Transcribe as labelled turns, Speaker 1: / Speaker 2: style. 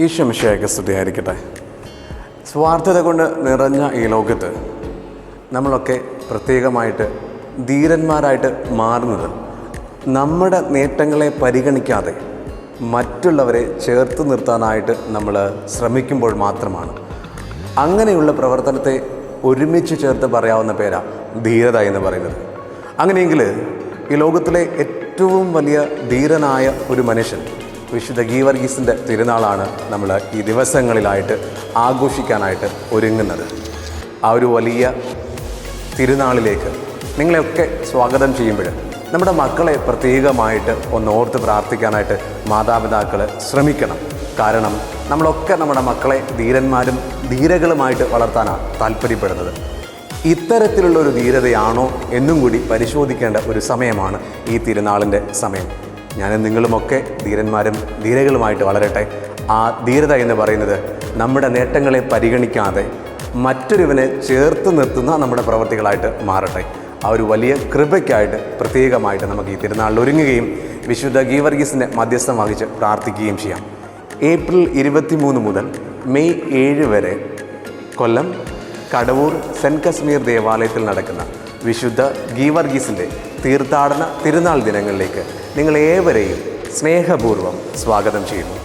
Speaker 1: ഈശോ മിശിഹായ്ക്ക് സ്തുതിയായിരിക്കട്ടെ. സ്വാർത്ഥത കൊണ്ട് നിറഞ്ഞ ഈ ലോകത്ത് നമ്മളൊക്കെ പ്രത്യേകമായിട്ട് ധീരന്മാരായിട്ട് മാറുന്നത് നമ്മുടെ നേട്ടങ്ങളെ പരിഗണിക്കാതെ മറ്റുള്ളവരെ ചേർത്ത് നിർത്താനായിട്ട് നമ്മൾ ശ്രമിക്കുമ്പോൾ മാത്രമാണ്. അങ്ങനെയുള്ള പ്രവർത്തനത്തെ ഒരുമിച്ച് ചേർത്ത് പറയാവുന്ന പേരാണ് ധീരത എന്ന് പറയുന്നത്. അങ്ങനെയെങ്കിൽ ഈ ലോകത്തിലെ ഏറ്റവും വലിയ ധീരനായ ഒരു മനുഷ്യൻ വിശുദ്ധ ഗീവർഗീസിൻ്റെ തിരുനാളാണ് നമ്മൾ ഈ ദിവസങ്ങളിലായിട്ട് ആഘോഷിക്കാനായിട്ട് ഒരുങ്ങുന്നത്. ആ ഒരു വലിയ തിരുനാളിലേക്ക് നിങ്ങളെയൊക്കെ സ്വാഗതം ചെയ്യുമ്പോൾ നമ്മുടെ മക്കളെ പ്രത്യേകമായിട്ട് ഓർത്ത് പ്രാർത്ഥിക്കാനായിട്ട് മാതാപിതാക്കൾ ശ്രമിക്കണം. കാരണം നമ്മളൊക്കെ നമ്മുടെ മക്കളെ ധീരന്മാരും ധീരകളുമായിട്ട് വളർത്താനാണ് താല്പര്യപ്പെടുന്നത്. ഇത്തരത്തിലുള്ളൊരു ധീരതയാണോ എന്നും കൂടി പരിശോധിക്കേണ്ട ഒരു സമയമാണ് ഈ തിരുനാളിൻ്റെ സമയം. ഞാനും നിങ്ങളുമൊക്കെ ധീരന്മാരും ധീരകളുമായിട്ട് വളരട്ടെ. ആ ധീരത എന്ന് പറയുന്നത് നമ്മുടെ നേട്ടങ്ങളെ പരിഗണിക്കാതെ മറ്റൊരുവനെ ചേർത്ത് നിർത്തുന്ന നമ്മുടെ പ്രവൃത്തികളായിട്ട് മാറട്ടെ. ആ ഒരു വലിയ കൃപയ്ക്കായിട്ട് പ്രത്യേകമായിട്ട് നമുക്ക് ഈ തിരുനാളിൽ ഒരുങ്ങുകയും വിശുദ്ധ ഗീവർഗീസിൻ്റെ മധ്യസ്ഥം വഹിച്ച് പ്രാർത്ഥിക്കുകയും ചെയ്യാം. ഏപ്രിൽ 23 മുതൽ മെയ് 7 വരെ കൊല്ലം കടവൂർ സെൻറ്റ് കശ്മീർ ദേവാലയത്തിൽ നടക്കുന്ന വിശുദ്ധ ഗീവർഗീസിൻ്റെ തീർത്ഥാടന തിരുനാൾ ദിനങ്ങളിലേക്ക് നിങ്ങളേവരെയും സ്നേഹപൂർവ്വം സ്വാഗതം ചെയ്യുന്നു.